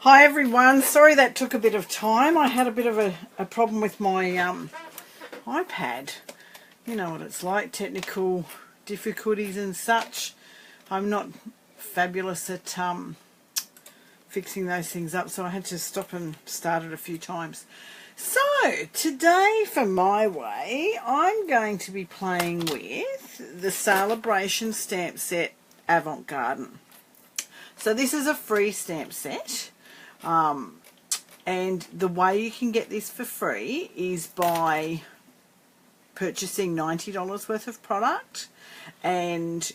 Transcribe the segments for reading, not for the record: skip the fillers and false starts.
Hi everyone, sorry that took a bit of time. I had a bit of a problem with my iPad. You know what it's like, technical difficulties and such. I'm not fabulous at fixing those things up, so I had to stop and start it a few times. So today for my way, I'm going to be playing with the Celebration stamp set Avant Garden. So this is a free stamp set. And the way you can get this for free is by purchasing $90 worth of product, and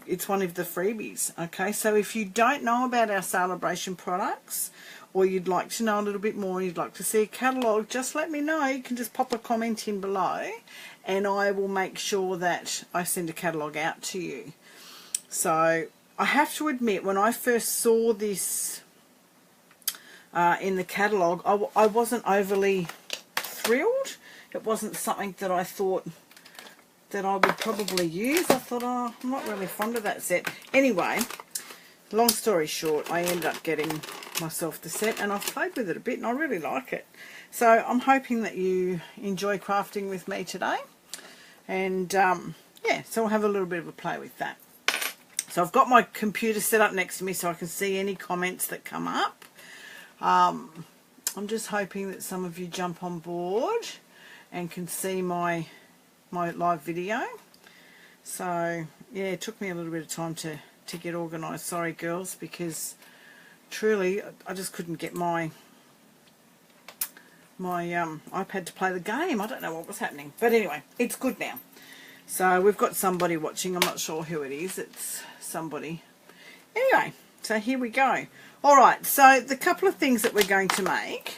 it's one of the freebies. Okay, so if you don't know about our Celebration products, or you'd like to know a little bit more, you'd like to see a catalogue, just let me know. You can just pop a comment in below and I will make sure that I send a catalogue out to you. So I have to admit, when I first saw this in the catalogue, I wasn't overly thrilled. It wasn't something that I thought that I would probably use. I thought, oh, I'm not really fond of that set. Anyway, long story short, I ended up getting myself the set, and I've played with it a bit and I really like it. So I'm hoping that you enjoy crafting with me today, and yeah, so I'll have a little bit of a play with that. So I've got my computer set up next to me so I can see any comments that come up. I'm just hoping that some of you jump on board and can see my live video. So yeah, it took me a little bit of time to get organised. Sorry girls, because truly I just couldn't get my iPad to play the game. I don't know what was happening, but anyway, it's good now. So we've got somebody watching. I'm not sure who it is. It's somebody. Anyway, so here we go. Alright, so the couple of things that we're going to make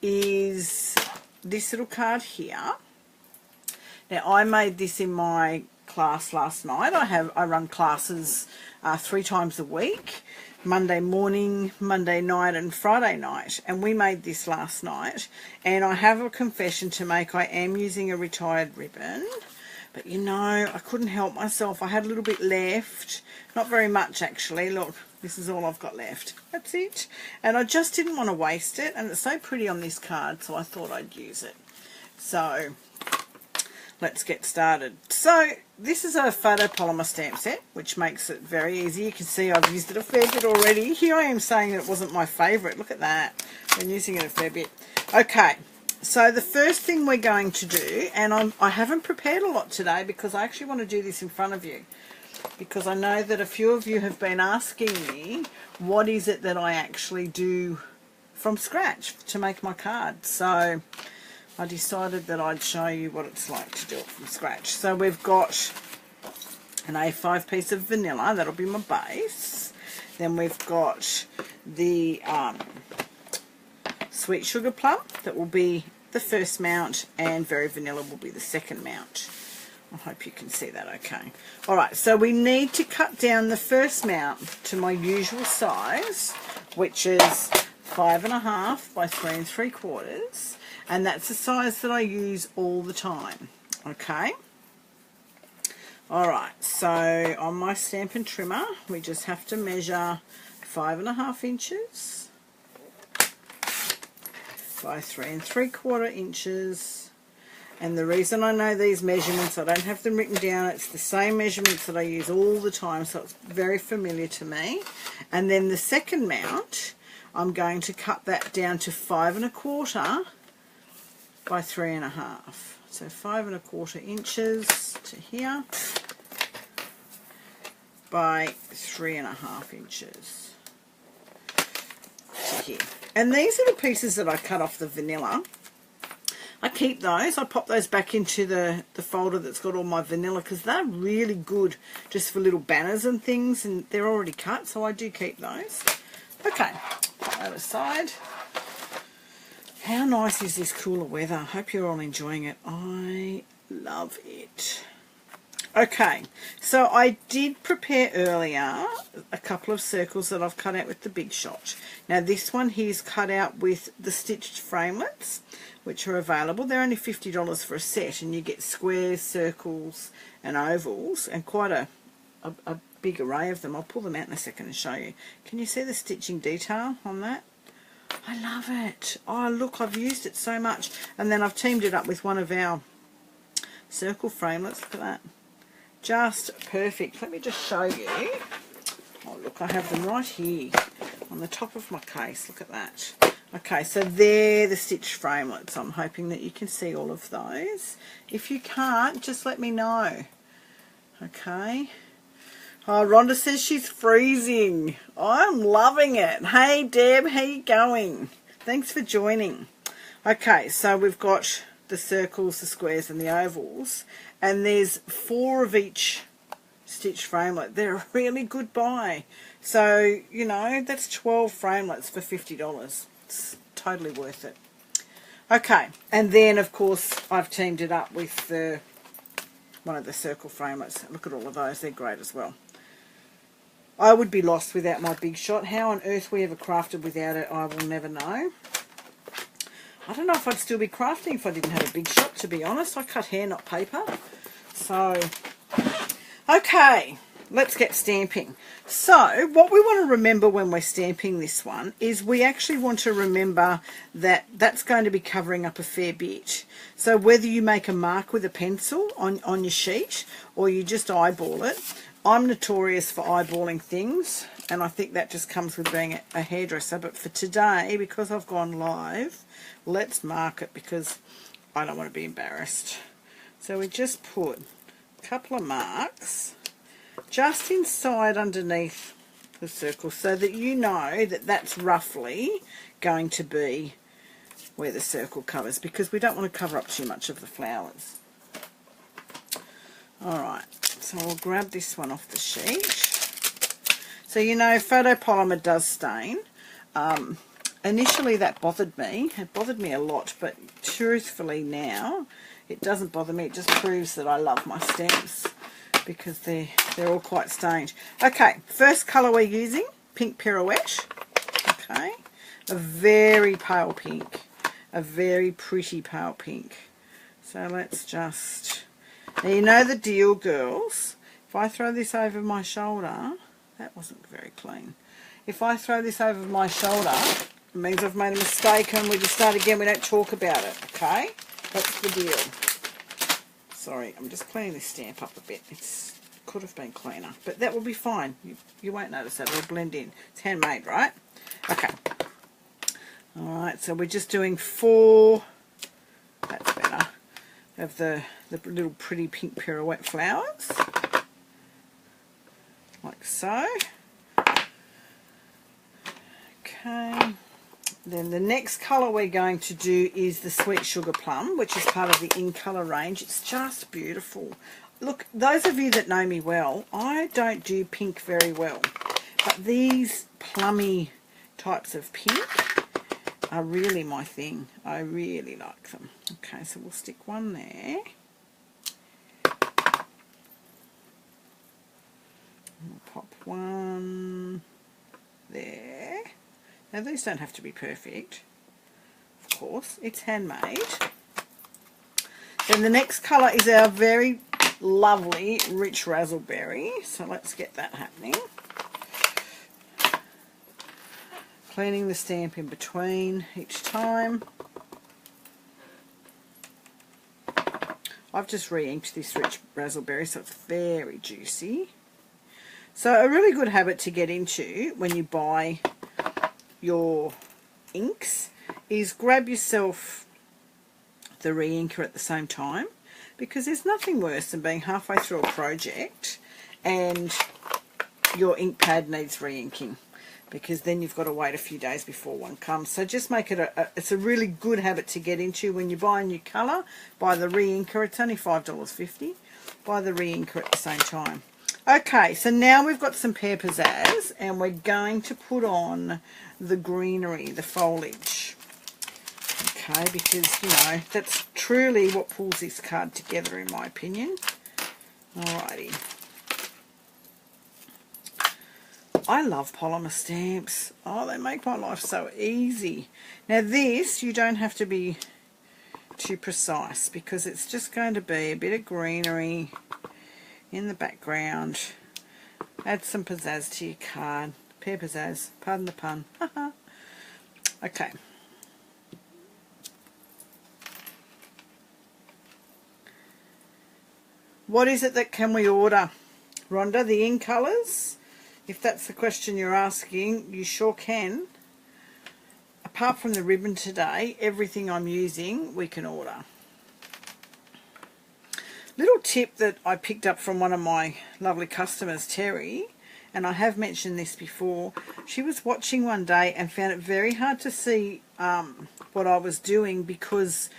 is this little card here. Now I made this in my class last night. I run classes 3 times a week, Monday morning, Monday night and Friday night, and we made this last night. And I have a confession to make. I am using a retired ribbon, but you know, I couldn't help myself. I had a little bit left, not very much actually. Look, this is all I've got left. That's it. And I just didn't want to waste it, and it's so pretty on this card, so I thought I'd use it. So let's get started. So this is a photopolymer stamp set, which makes it very easy. You can see I've used it a fair bit already. Here I am saying that it wasn't my favourite. Look at that. I've been using it a fair bit. Okay, so the first thing we're going to do, and I haven't prepared a lot today because I actually want to do this in front of you, because I know that a few of you have been asking me what is it that I actually do from scratch to make my cards. So I decided that I'd show you what it's like to do it from scratch. So we've got an A5 piece of vanilla, that'll be my base. Then we've got the sweet sugar plum, that will be the first mount, and very vanilla will be the second mount. I hope you can see that okay. Alright, so we need to cut down the first mount to my usual size, which is 5.5 by 3 3/4, and that's the size that I use all the time. Okay. Alright, so on my Stampin' Trimmer, we just have to measure 5.5 inches by 3 3/4 inches. And the reason I know these measurements, I don't have them written down, it's the same measurements that I use all the time, so it's very familiar to me. And then the second mount, I'm going to cut that down to 5.25 by 3.5. So 5.25 inches to here by 3.5 inches to here. And these little pieces that I cut off the vanilla, I keep those. I pop those back into the folder that's got all my vanilla, because they're really good just for little banners and things, and they're already cut, so I do keep those. Okay, put that aside. How nice is this cooler weather? I hope you're all enjoying it. I love it. Okay, so I did prepare earlier a couple of circles that I've cut out with the Big Shot. Now this one here's cut out with the stitched framelits, which are available. They're only $50 for a set, and you get squares, circles and ovals, and quite a big array of them. I'll pull them out in a second and show you. Can you see the stitching detail on that? I love it. Oh, look, I've used it so much. And then I've teamed it up with one of our circle framelits. Look at that. Just perfect. Let me just show you. Oh, look, I have them right here on the top of my case. Look at that. Okay, so they're the stitch framelits. I'm hoping that you can see all of those. If you can't, just let me know. Okay. Oh, Rhonda says she's freezing. I'm loving it. Hey, Deb, how you going? Thanks for joining. Okay, so we've got the circles, the squares, and the ovals. And there's 4 of each stitch framelit. They're a really good buy. So, you know, that's 12 framelits for $50. It's totally worth it. Okay, and then, of course, I've teamed it up with one of the circle framelits. Look at all of those. They're great as well. I would be lost without my Big Shot. How on earth we ever crafted without it, I will never know. I don't know if I'd still be crafting if I didn't have a Big Shot, to be honest. I cut hair, not paper. So, okay, let's get stamping. So, what we want to remember when we're stamping this one is we actually want to remember that that's going to be covering up a fair bit. So, whether you make a mark with a pencil on your sheet or you just eyeball it, I'm notorious for eyeballing things, and I think that just comes with being a hairdresser. But for today, because I've gone live, let's mark it because I don't want to be embarrassed. So we just put a couple of marks just inside underneath the circle so that you know that that's roughly going to be where the circle covers, because we don't want to cover up too much of the flowers. Alright, so I'll grab this one off the sheet. So you know, photopolymer does stain. Initially that bothered me. It bothered me a lot, but truthfully now it doesn't bother me. It just proves that I love my stamps because they're all quite stained. Okay, first colour we're using, Pink Pirouette. Okay, a very pale pink, a very pretty pale pink. So let's just... Now you know the deal, girls. If I throw this over my shoulder, that wasn't very clean. If I throw this over my shoulder, it means I've made a mistake and we just start again. We don't talk about it, okay? That's the deal. Sorry, I'm just cleaning this stamp up a bit. It could have been cleaner, but that will be fine. You won't notice that. It'll blend in. It's handmade, right? Okay. Alright, so we're just doing 4, that's better, of the little pretty pink pirouette flowers. Like so. Okay. Then the next colour we're going to do is the Sweet Sugar Plum, which is part of the In Colour range. It's just beautiful. Look, those of you that know me well, I don't do pink very well. But these plummy types of pink are really my thing. I really like them. Okay, so we'll stick one there. We'll pop one there. Now these don't have to be perfect, of course, it's handmade. Then the next colour is our very lovely rich razzleberry, so let's get that happening. Cleaning the stamp in between each time. I've just re-inked this rich razzleberry, so it's very juicy. So a really good habit to get into when you buy your inks is grab yourself the re-inker at the same time, because there's nothing worse than being halfway through a project and your ink pad needs re-inking, because then you've got to wait a few days before one comes. So just make it it's a really good habit to get into when you buy a new colour. Buy the re-inker, it's only $5.50. Buy the re-inker at the same time. Okay, so now we've got some Pear Pizzazz and we're going to put on the greenery, the foliage. Okay, because, you know, that's truly what pulls this card together in my opinion. Alrighty. I love polymer stamps. Oh, they make my life so easy. Now this, you don't have to be too precise because it's just going to be a bit of greenery in the background. Add some pizzazz to your card. Pear pizzazz, pardon the pun. Okay. What is it that can we order, Rhonda? The in colours? If that's the question you're asking, you sure can. Apart from the ribbon today, everything I'm using we can order. Little tip that I picked up from one of my lovely customers, Terry, and I have mentioned this before. She was watching one day and found it very hard to see what I was doing because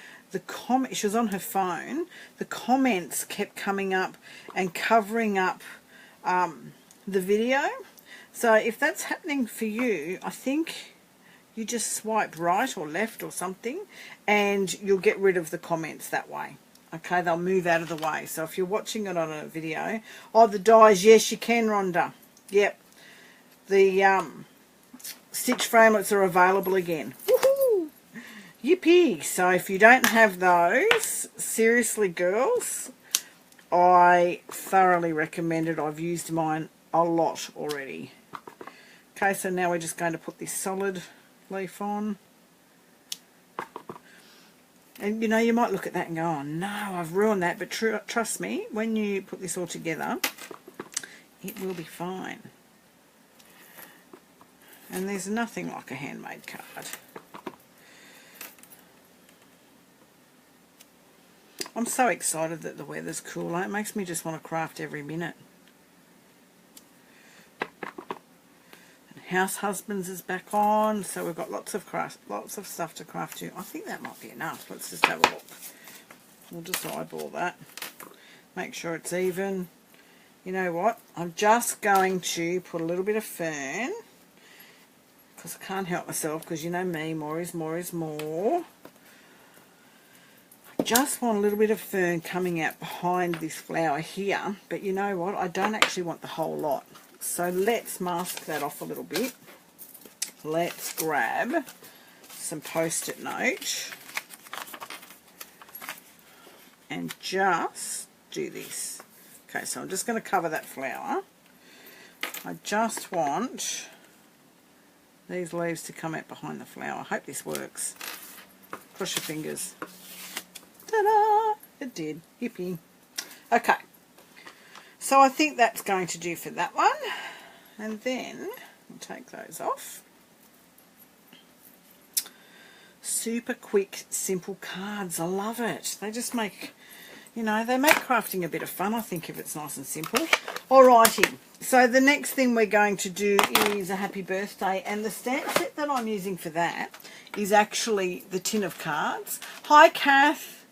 she was on her phone. The comments kept coming up and covering up the video. So if that's happening for you, I think you just swipe right or left or something and you'll get rid of the comments that way. Okay, they'll move out of the way. So if you're watching it on a video, oh, the dies, yes, you can, Rhonda. Yep. The stitch framelits are available again. Woohoo! Yippee! So if you don't have those, seriously, girls, I thoroughly recommend it. I've used mine a lot already. Okay, so now we're just going to put this solid leaf on. And you know, you might look at that and go, oh no, I've ruined that. But trust me, when you put this all together, it will be fine. And there's nothing like a handmade card. I'm so excited that the weather's cooler. It makes me just want to craft every minute. House Husbands is back on, so we've got lots of stuff to craft to. I think that might be enough. Let's just have a look. We'll just eyeball that. Make sure it's even. You know what? I'm just going to put a little bit of fern because I can't help myself because you know me, more is more is more. I just want a little bit of fern coming out behind this flower here, but you know what? I don't actually want the whole lot. So let's mask that off a little bit. Let's grab some post-it note and just do this. Okay, so I'm just going to cover that flower. I just want these leaves to come out behind the flower. I hope this works. Cross your fingers. Ta-da! It did. Yippee. Okay. So I think that's going to do for that one. And then we'll take those off. Super quick, simple cards. I love it. They just make, you know, they make crafting a bit of fun, I think, if it's nice and simple. Alrighty. So the next thing we're going to do is a happy birthday. And the stamp set that I'm using for that is actually the tin of cards. Hi, Kath.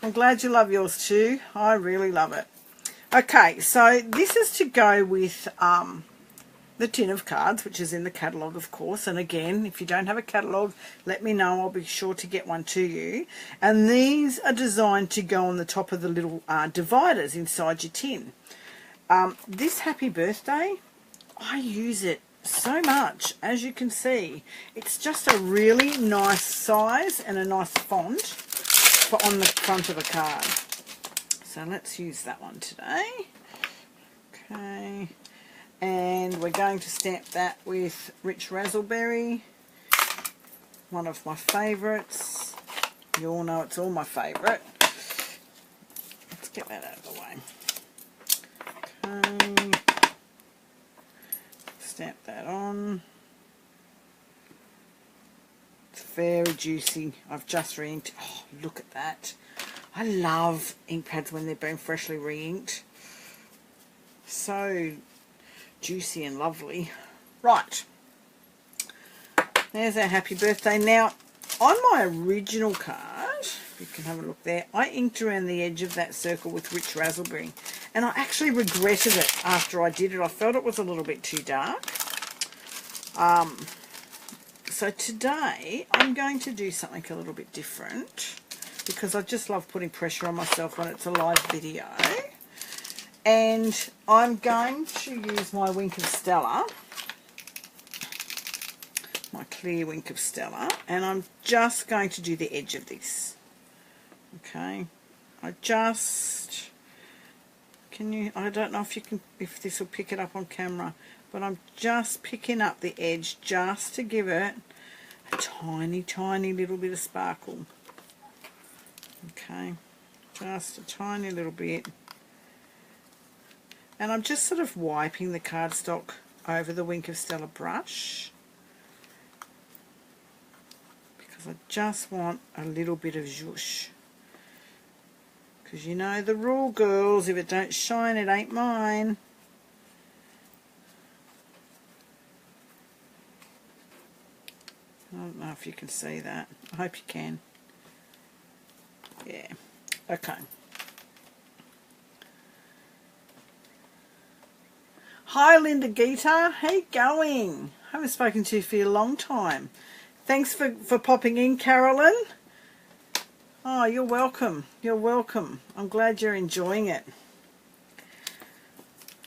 I'm glad you love yours too. I really love it. Okay, so this is to go with the tin of cards, which is in the catalogue, of course. And again, if you don't have a catalogue, let me know. I'll be sure to get one to you. And these are designed to go on the top of the little dividers inside your tin. This happy birthday, I use it so much, as you can see. It's just a really nice size and a nice font for on the front of a card. So let's use that one today. Okay. And we're going to stamp that with Rich Razzleberry, one of my favourites. You all know it's all my favourite. Let's get that out of the way. Okay. Stamp that on. It's very juicy. I've just re-inked. Oh, look at that. I love ink pads when they've been freshly re-inked. So juicy and lovely. Right. There's our happy birthday. Now, on my original card, if you can have a look there, I inked around the edge of that circle with Rich Razzleberry. And I actually regretted it after I did it. I felt it was a little bit too dark. So today, I'm going to do something a little bit different, because I just love putting pressure on myself when it's a live video. And I'm going to use my Wink of Stella, my clear Wink of Stella, and I'm just going to do the edge of this. Okay, I don't know if this will pick it up on camera, but I'm just picking up the edge just to give it a tiny, tiny little bit of sparkle. Okay, just a tiny little bit. And I'm just sort of wiping the cardstock over the Wink of Stella brush, because I just want a little bit of zhuzh. Because you know the rule, girls, if it don't shine, it ain't mine. I don't know if you can see that. I hope you can. Yeah. Okay. Hi, Linda Gita. How you going? I haven't spoken to you for a long time. Thanks for popping in, Carolyn. Oh, you're welcome. You're welcome. I'm glad you're enjoying it.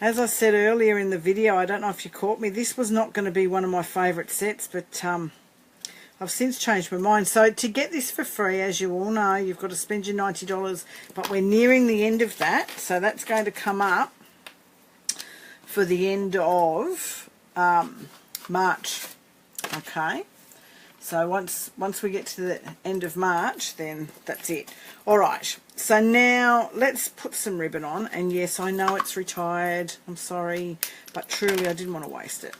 As I said earlier in the video, I don't know if you caught me, this was not going to be one of my favourite sets, but I've since changed my mind. So to get this for free, as you all know, you've got to spend your $90, but we're nearing the end of that, so that's going to come up for the end of March. Okay, so once we get to the end of March, then that's it. All right, so now let's put some ribbon on. And yes, I know it's retired, I'm sorry, but truly I didn't want to waste it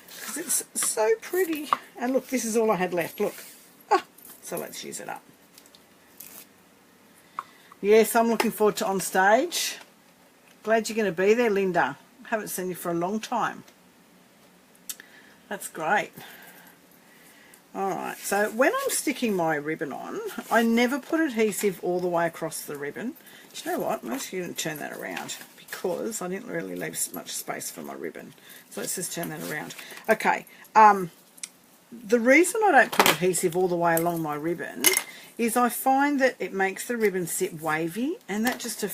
because it's so pretty. And look, this is all I had left, look. So let's use it up. Yes, I'm looking forward to on stage. Glad you're going to be there, Linda. Haven't seen you for a long time. That's great. Alright, so when I'm sticking my ribbon on, I never put adhesive all the way across the ribbon. Do you know what? I'm actually going to turn that around because I didn't really leave much space for my ribbon. So let's just turn that around. Okay, the reason I don't put adhesive all the way along my ribbon is I find that it makes the ribbon sit wavy, and that just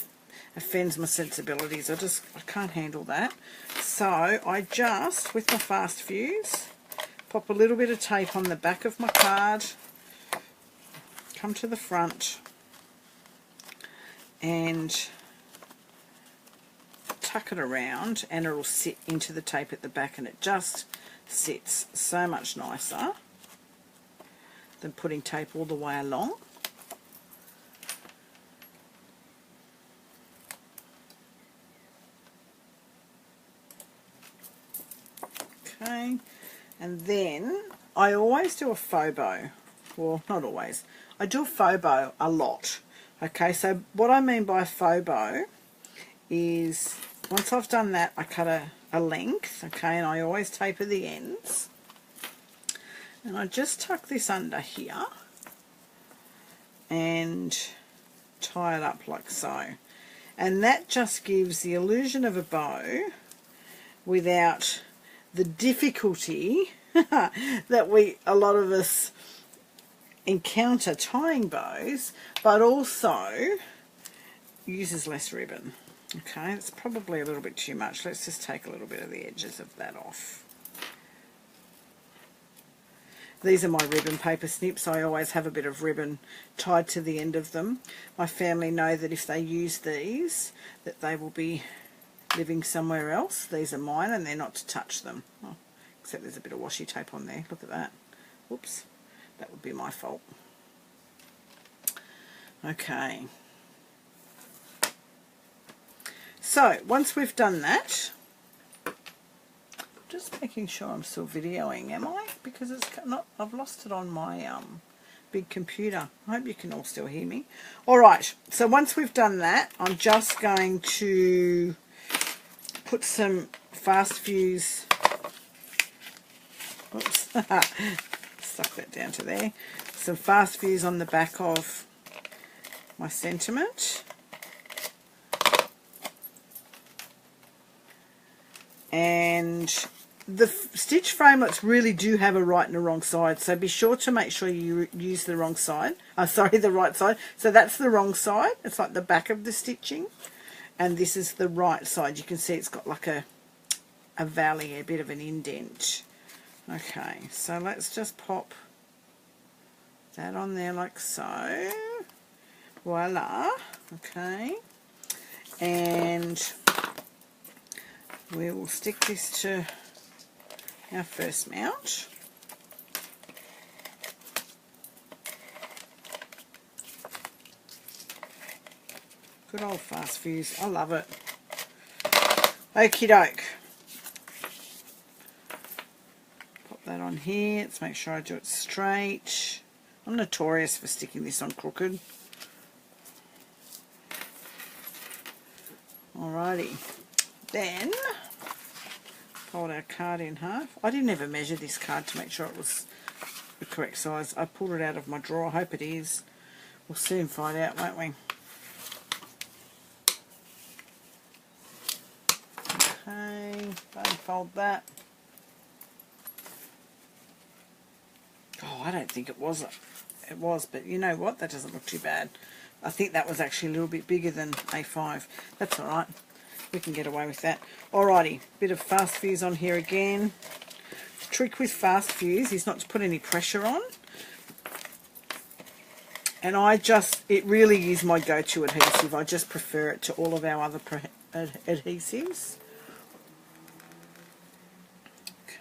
offends my sensibilities. I can't handle that. So I just, with my fast fuse, pop a little bit of tape on the back of my card, come to the front and tuck it around, and it'll sit into the tape at the back, and it just sits so much nicer than putting tape all the way along. Okay, and then I always do a faux bow. Well, not always. I do a faux bow a lot. Okay, so what I mean by a faux bow is once I've done that, I cut a length, okay, and I always taper the ends. And I just tuck this under here and tie it up like so. And that just gives the illusion of a bow without the difficulty that a lot of us encounter tying bows, but also uses less ribbon. Okay, it's probably a little bit too much. Let's just take a little bit of the edges of that off. These are my ribbon paper snips. I always have a bit of ribbon tied to the end of them. My family know that if they use these, that they will be living somewhere else. These are mine, and they're not to touch them. Oh, except there's a bit of washi tape on there. Look at that. Whoops. That would be my fault. Okay. So, once we've done that, just making sure I'm still videoing, am I? Because it's not, I've lost it on my big computer. I hope you can all still hear me. Alright, so once we've done that, I'm just going to put some fast fuse, oops, stuck that down to there, some fast fuse on the back of my sentiment. And the stitch framelits really do have a right and a wrong side, so be sure to make sure you use the wrong side. The right side. So that's the wrong side. It's like the back of the stitching, and this is the right side. You can see it's got like a valley, a bit of an indent. Okay, so let's just pop that on there like so. Voila. Okay, and we will stick this to our first mount. Good old fast fuse. I love it. Okie doke. Pop that on here. Let's make sure I do it straight. I'm notorious for sticking this on crooked. Alrighty. Then fold our card in half. I didn't ever measure this card to make sure it was the correct size. I pulled it out of my drawer. I hope it is. We'll soon find out, won't we? Okay, unfold that. Oh, I don't think it was. It was, but you know what? That doesn't look too bad. I think that was actually a little bit bigger than A5. That's all right. We can get away with that. Alrighty, bit of fast fuse on here again. The trick with fast fuse is not to put any pressure on. And it really is my go-to adhesive. I just prefer it to all of our other adhesives.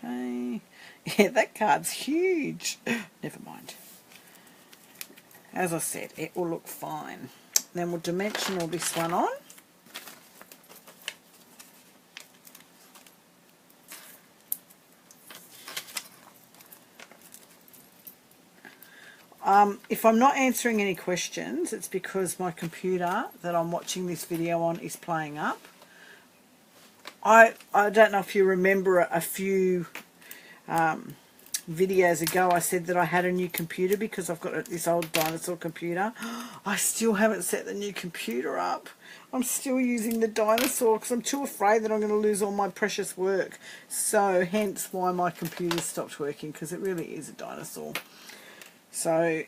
Okay. Yeah, that card's huge. Never mind. As I said, it will look fine. Then we'll dimensional this one on. If I'm not answering any questions, it's because my computer that I'm watching this video on is playing up. I don't know if you remember a few videos ago I said that I had a new computer because I've got this old dinosaur computer. I still haven't set the new computer up. I'm still using the dinosaur because I'm too afraid that I'm going to lose all my precious work. So hence why my computer stopped working, because it really is a dinosaur. So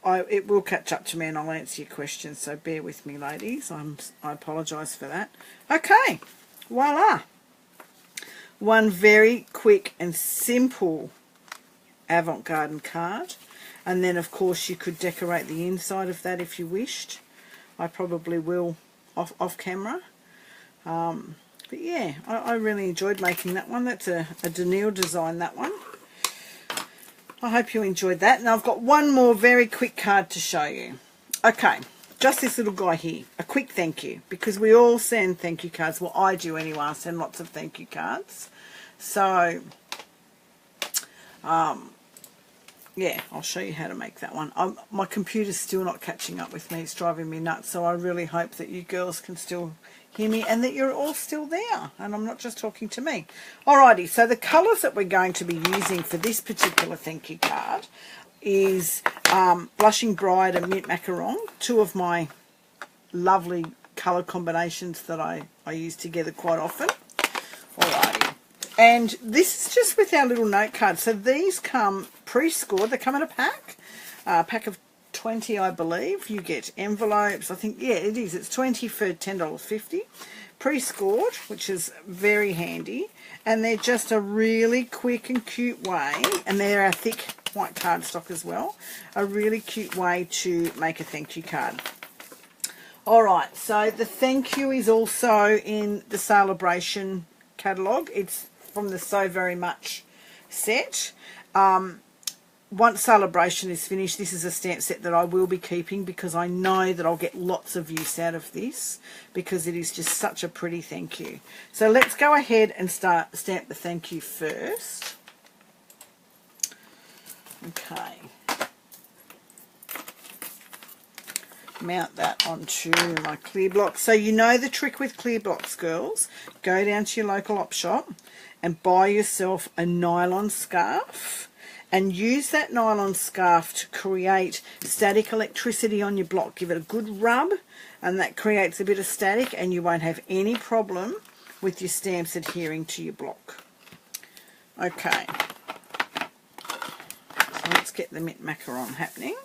it will catch up to me and I'll answer your questions, so bear with me, ladies. I apologise for that. Okay, voila. One very quick and simple Avant Garden card. And then, of course, you could decorate the inside of that if you wished. I probably will off camera. But yeah, I really enjoyed making that one. That's a Danielle design, that one. I hope you enjoyed that. And I've got one more very quick card to show you. Okay, just this little guy here. A quick thank you, because we all send thank you cards. Well, I do anyway. I send lots of thank you cards. So, yeah, I'll show you how to make that one. My computer's still not catching up with me. It's driving me nuts. So I really hope that you girls can still hear me and that you're all still there. And I'm not just talking to me. Alrighty, so the colours that we're going to be using for this particular thank you card is Blushing Bride and Mint Macaron, two of my lovely colour combinations that I use together quite often. Alrighty. And this is just with our little note card. So these come pre-scored. They come in a pack of 20, I believe. You get envelopes. I think, yeah, it is. It's 20 for $10.50. Pre-scored, which is very handy. And they're just a really quick and cute way, and they're a thick white cardstock as well, a really cute way to make a thank you card. Alright, so the thank you is also in the Celebration catalogue. It's from the So Very Much set. Once Celebration is finished, this is a stamp set that I will be keeping because I know that I'll get lots of use out of this because it is just such a pretty thank you. So let's go ahead and stamp the thank you first. Okay. Mount that onto my clear block. So you know the trick with clear blocks, girls. Go down to your local op shop and buy yourself a nylon scarf and use that nylon scarf to create static electricity on your block. Give it a good rub and that creates a bit of static and you won't have any problem with your stamps adhering to your block. Okay, so let's get the Mint Macaron happening.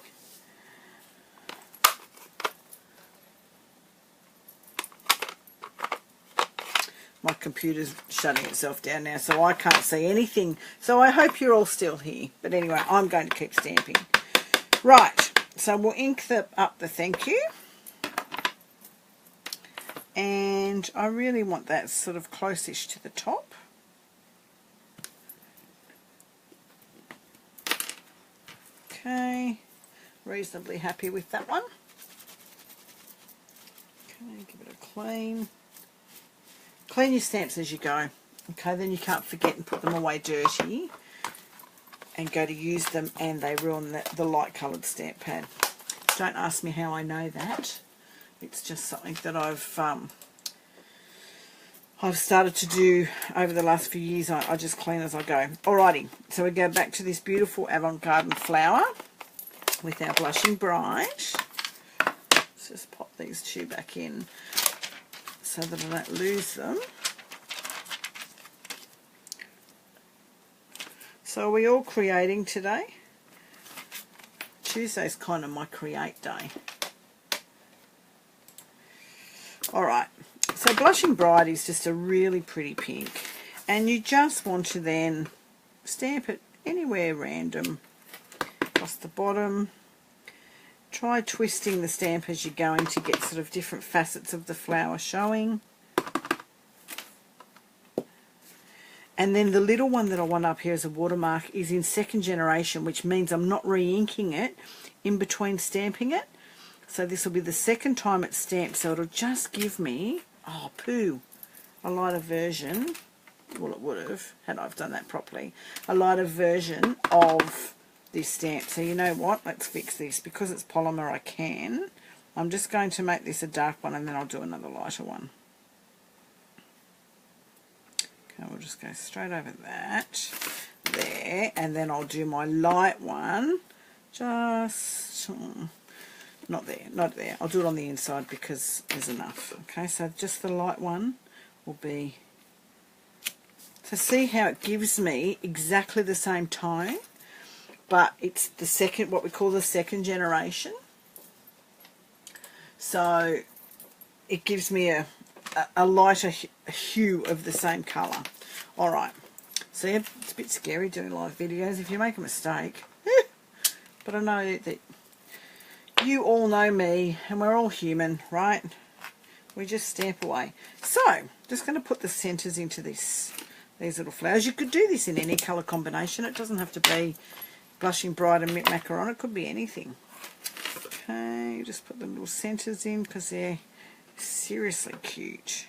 My computer's shutting itself down now, so I can't see anything. So I hope you're all still here. But anyway, I'm going to keep stamping. Right, so we'll ink up the thank you. And I really want that sort of close-ish to the top. Okay, reasonably happy with that one. give it a clean. Clean your stamps as you go. Okay, then you can't forget and put them away dirty and go to use them and they ruin the light coloured stamp pad. Don't ask me how I know that. It's just something that I've started to do over the last few years. I just clean as I go. Alrighty, so we go back to this beautiful Avant Garden flower with our Blushing Bride. Let's just pop these two back in so that I don't lose them. So are we all creating today? Tuesday's kind of my create day. Alright, so Blushing Bride is just a really pretty pink, and you just want to then stamp it anywhere random across the bottom. Try twisting the stamp as you're going to get sort of different facets of the flower showing. And then the little one that I want up here as a watermark is in second generation, which means I'm not re-inking it in between stamping it. So this will be the second time it's stamped, so it'll just give me, oh poo, a lighter version, well it would have, had I done that properly, a lighter version of this stamp. So you know what, let's fix this. Because it's polymer I can. I'm just going to make this a dark one and then I'll do another lighter one. Okay, we'll just go straight over that, there, and then I'll do my light one, just... not there. I'll do it on the inside because there's enough. Okay, so just the light one will be... So see how it gives me exactly the same tone, but it's the second, what we call the second generation. So it gives me a lighter hue of the same colour. Alright, so yeah, it's a bit scary doing live videos if you make a mistake. But I know that you all know me, and we're all human, right? We just stamp away. So, just going to put the centres into these little flowers. You could do this in any colour combination. It doesn't have to be Blushing Bride and Mint Macaron. It could be anything. Okay, just put the little centres in because they're seriously cute.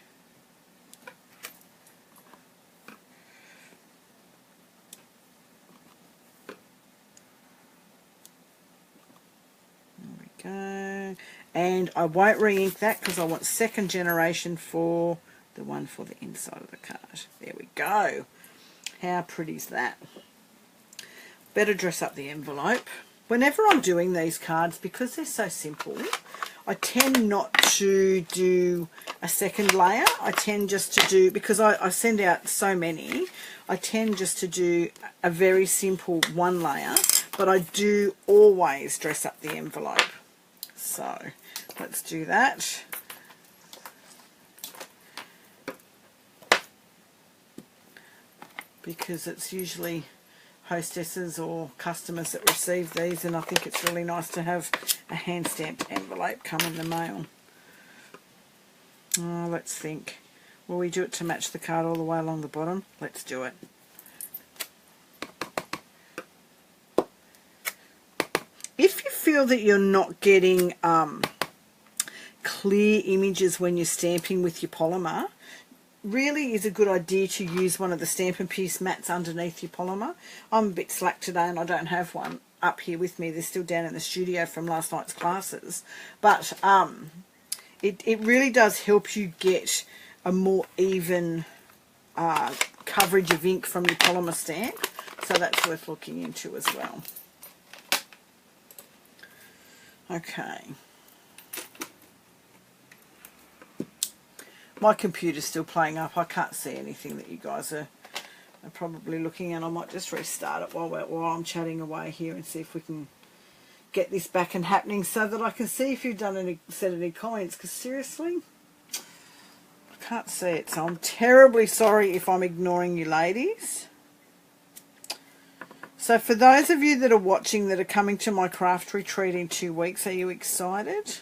Go. And I won't re-ink that because I want second generation for the one for the inside of the card. There we go. How pretty is that? Better dress up the envelope. Whenever I'm doing these cards, because they're so simple, I tend not to do a second layer. I tend just to do, because I send out so many, I tend just to do a very simple one layer, but I do always dress up the envelope. So let's do that. Because it's usually hostesses or customers that receive these, and I think it's really nice to have a hand stamped envelope come in the mail. Oh, let's think. Will we do it to match the card all the way along the bottom? Let's do it. If you feel that you're not getting clear images when you're stamping with your polymer, really is a good idea to use one of the Stamp and Pierce mats underneath your polymer. I'm a bit slack today and I don't have one up here with me. They're still down in the studio from last night's classes. But it really does help you get a more even coverage of ink from your polymer stamp. So that's worth looking into as well. Okay. My computer's still playing up. I can't see anything that you guys are probably looking at. I might just restart it while I'm chatting away here and see if we can get this back and happening so that I can see if you've done said any comments, because seriously, I can't see it. So I'm terribly sorry if I'm ignoring you ladies. So for those of you that are watching that are coming to my craft retreat in 2 weeks, are you excited?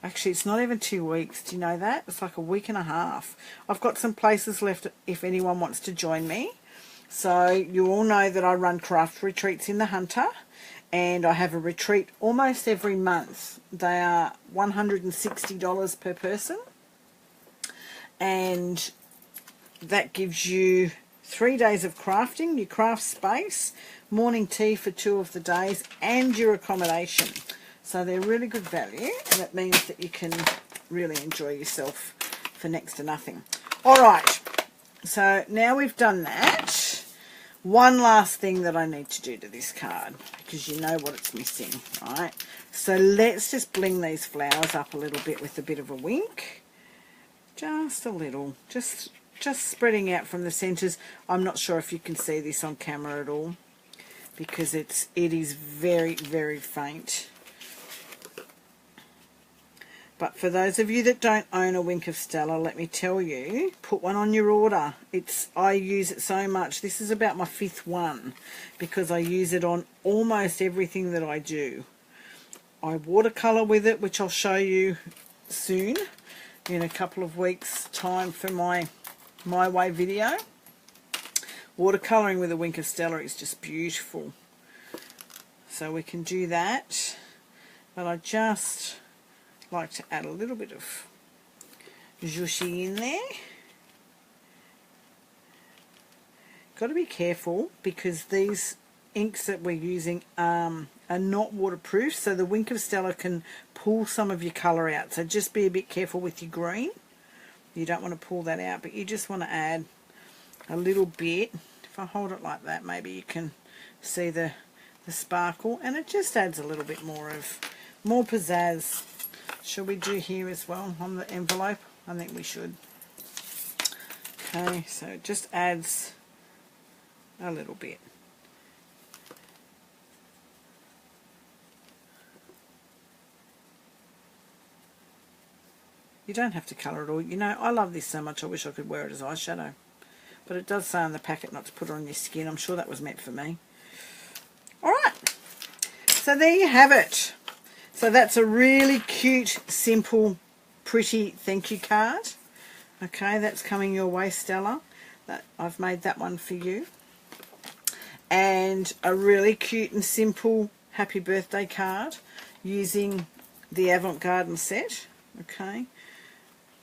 Actually, it's not even 2 weeks. Do you know that? It's like a week and a half. I've got some places left if anyone wants to join me. So you all know that I run craft retreats in the Hunter. and I have a retreat almost every month. They are $160 per person, and that gives you 3 days of crafting, your craft space, morning tea for 2 of the days, and your accommodation. So they're really good value, and it means that you can really enjoy yourself for next to nothing. All right, so now we've done that, one last thing that I need to do to this card, because you know what it's missing, right? So let's just bling these flowers up a little bit with a bit of a wink. Just a little, just spreading out from the centers. I'm not sure if you can see this on camera at all, because it is very, very faint. But for those of you that don't own a Wink of Stella, let me tell you, put one on your order. I use it so much. This is about my 5th one, because I use it on almost everything that I do. I watercolour with it, which I'll show you soon, in a couple of weeks' time for my Way video. Watercolouring with a Wink of Stella is just beautiful. So we can do that. But I just like to add a little bit of zhushy in there. Got to be careful, because these inks that we're using are not waterproof, so the Wink of Stella can pull some of your colour out. So just be a bit careful with your green. You don't want to pull that out, but you just want to add a little bit. If I hold it like that, maybe you can see the sparkle, and it just adds a little bit more pizzazz. Should we do here as well on the envelope? I think we should. Okay, so it just adds a little bit. You don't have to colour it all. You know, I love this so much, I wish I could wear it as eyeshadow. But it does say on the packet not to put it on your skin. I'm sure that was meant for me. Alright, so there you have it. So that's a really cute, simple, pretty thank you card. Okay, that's coming your way, Stella. I've made that one for you. And a really cute and simple happy birthday card using the Avant Garden set. Okay,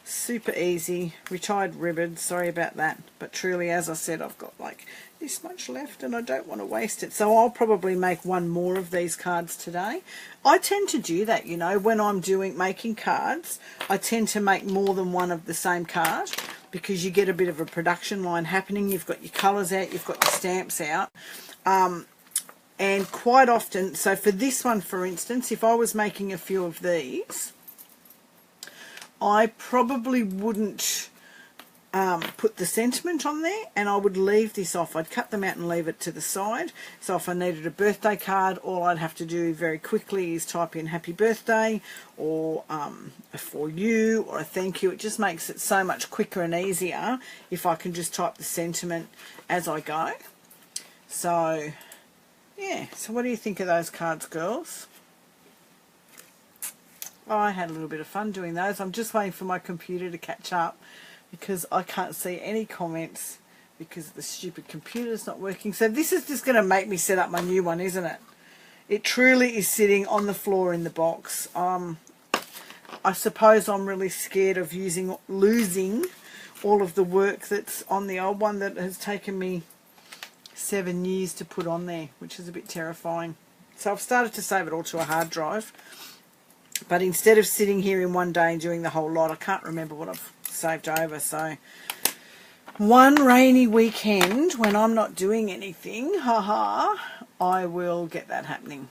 super easy, retired ribbon, sorry about that, but truly, as I said, I've got like this much left and I don't want to waste it, so I'll probably make one more of these cards today. I tend to do that, you know, when I'm making cards, I tend to make more than one of the same card, because you get a bit of a production line happening. You've got your colours out, you've got your stamps out, and quite often, so for this one for instance, if I was making a few of these, I probably wouldn't put the sentiment on there, and I would leave this off. I'd cut them out and leave it to the side. So if I needed a birthday card, all I'd have to do very quickly is type in happy birthday, or a for you, or a thank you. It just makes it so much quicker and easier if I can just type the sentiment as I go. So yeah, so what do you think of those cards, girls? I had a little bit of fun doing those. I'm just waiting for my computer to catch up, because I can't see any comments because the stupid computer's not working. So this is just going to make me set up my new one, isn't it? It truly is sitting on the floor in the box. I suppose I'm really scared of losing all of the work that's on the old one that has taken me 7 years to put on there, which is a bit terrifying. So I've started to save it all to a hard drive. But instead of sitting here in one day and doing the whole lot, I can't remember what I've saved over. So one rainy weekend when I'm not doing anything, I will get that happening.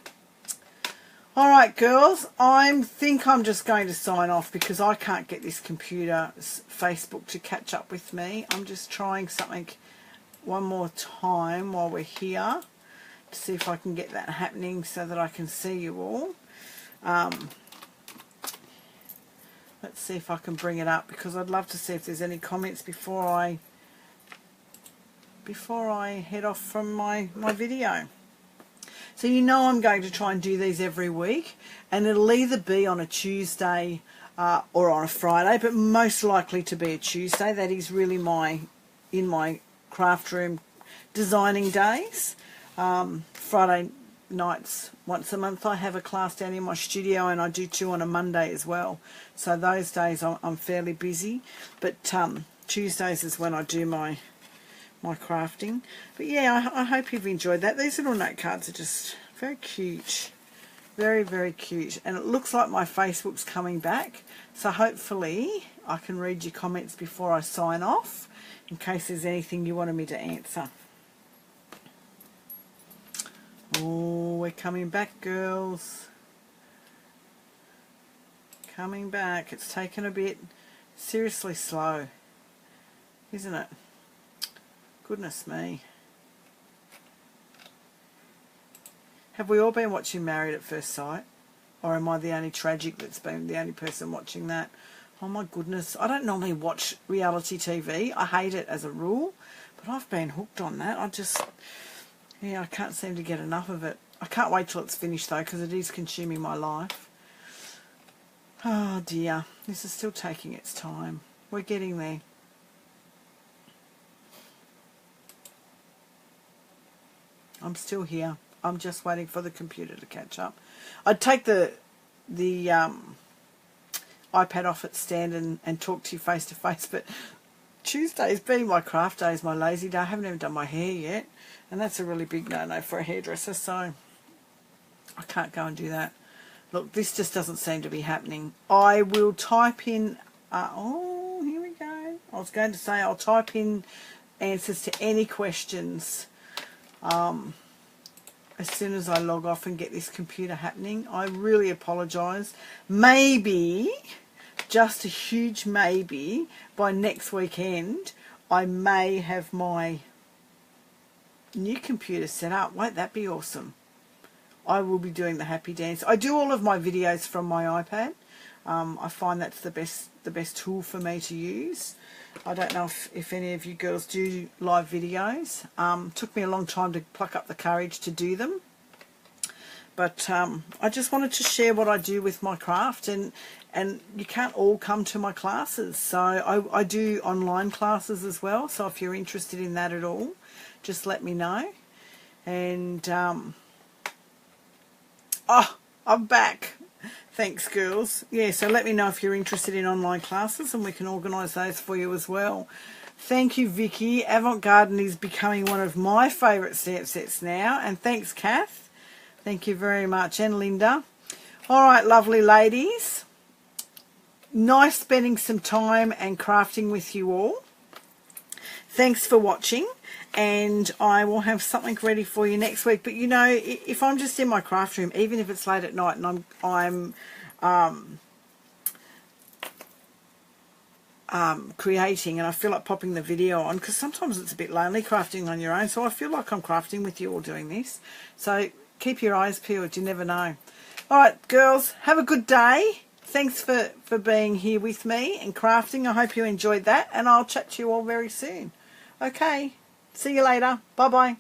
Alright girls, I think I'm just going to sign off, because I can't get this computer's Facebook to catch up with me. I'm just trying something one more time while we're here to see if I can get that happening so that I can see you all. Let's see if I can bring it up, because I'd love to see if there's any comments before I head off from my video. So you know I'm going to try and do these every week, and it'll either be on a Tuesday or on a Friday, but most likely to be a Tuesday. That is really in my craft room designing days. Friday nights. Once a month I have a class down in my studio, and I do 2 on a Monday as well. So those days I'm fairly busy. But Tuesdays is when I do my crafting. But yeah, I hope you've enjoyed that. These little note cards are just very cute. Very, very cute. And it looks like my Facebook's coming back. So hopefully I can read your comments before I sign off, in case there's anything you wanted me to answer. Oh, we're coming back, girls. Coming back. It's taken a bit. Seriously slow, isn't it? Goodness me. Have we all been watching Married at First Sight? Or am I the only tragic that's been the only person watching that? Oh my goodness. I don't normally watch reality TV. I hate it as a rule. But I've been hooked on that. Yeah, I can't seem to get enough of it. I can't wait till it's finished though, because it is consuming my life. Oh dear. This is still taking its time. We're getting there. I'm still here. I'm just waiting for the computer to catch up. I'd take the iPad off its stand and talk to you face to face, but Tuesday's been my craft day, is my lazy day. I haven't even done my hair yet, and that's a really big no-no for a hairdresser, so I can't go and do that. Look, this just doesn't seem to be happening. I will type in, oh, here we go. I was going to say I'll type in answers to any questions as soon as I log off and get this computer happening. I really apologise. Maybe, just a huge maybe, by next weekend I may have my new computer set up. Won't that be awesome? I will be doing the happy dance. I do all of my videos from my iPad. I find that's the best tool for me to use. I don't know if any of you girls do live videos. Took me a long time to pluck up the courage to do them. But I just wanted to share what I do with my craft, and you can't all come to my classes. So I do online classes as well. So if you're interested in that at all, just let me know. And oh, I'm back. Thanks, girls. Yeah, so let me know if you're interested in online classes, and we can organise those for you as well. Thank you, Vicky. Avant Garden is becoming one of my favourite stamp sets now. And thanks, Kath. Thank you very much. And Linda. All right, lovely ladies. Nice spending some time and crafting with you all. Thanks for watching. And I will have something ready for you next week. But you know, if I'm just in my craft room, even if it's late at night and I'm creating and I feel like popping the video on, because sometimes it's a bit lonely crafting on your own, so I feel like I'm crafting with you all doing this. So keep your eyes peeled, you never know. All right, girls, have a good day. Thanks for being here with me and crafting. I hope you enjoyed that, and I'll chat to you all very soon. Okay. See you later. Bye-bye.